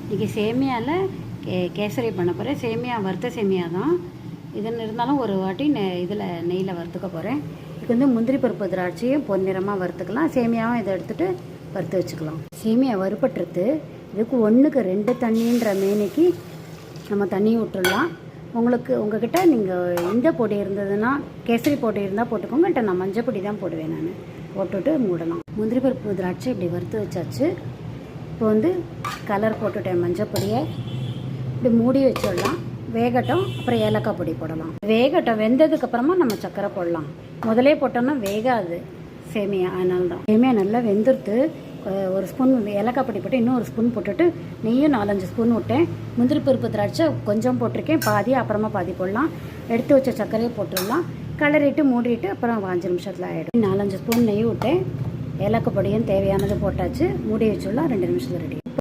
இன்றைக்கி சேமியாவில் கேசரி பண்ண போகிறேன். சேமியா வறுத்த சேமியா தான் இதுன்னு இருந்தாலும் ஒரு வாட்டி இதில் நெய்யில் வறுத்துக்க போகிறேன். இதுக்கு வந்து முந்திரி பருப்பு திராட்சையும் பொன்னிறமாக வறுத்துக்கலாம். சேமியாவும் இதை எடுத்துகிட்டு வறுத்து வச்சுக்கலாம். சேமியா வறுபட்டுருது. இதுக்கு 1க்கு 2 தண்ணின்ற மேனிக்கு நம்ம தண்ணி விட்டுடலாம். உங்ககிட்ட நீங்கள் இந்த பொடி இருந்ததுன்னா கேசரி பொடி இருந்தால் போட்டுக்கோங்க. நான் மஞ்சள் பொடி தான் போடுவேன். நான் போட்டுவிட்டு மூடலாம். முந்திரி பருப்பு திராட்சை இப்படி வறுத்து வச்சாச்சு. இப்போ வந்து கலர் போட்டுட்டேன் மஞ்சள் பொடியை. இப்படி மூடி வச்சிடலாம். வேகட்டும். அப்புறம் ஏலக்காய் பொடி போடலாம். வேகட்டும். வெந்ததுக்கப்புறமா நம்ம சர்க்கரை போடலாம். முதலே போட்டோம்னா வேகாது சேமியா. அதனால தான் சேமியா நல்லா வெந்துடுத்து. ஒரு ஸ்பூன் ஏலக்காய் பொடி போட்டு இன்னும் ஒரு ஸ்பூன் போட்டுட்டு நெய்யும் 4-5 ஸ்பூன் விட்டேன். முந்திரி பருப்பு திராட்சை கொஞ்சம் போட்டிருக்கேன். பாதி அப்புறமா பாதி போடலாம். எடுத்து வச்ச சர்க்கரையை போட்டுடலாம். கலரிட்டு மூடிட்டு அப்புறம் 5 நிமிஷத்தில் ஆகிடும். 4-5 ஸ்பூன் நெய் விட்டேன். ஏலக்காய் பொடியும் தேவையானது போட்டாச்சு. மூடி வச்சுடலாம். 2 நிமிஷத்தில் ரெடி.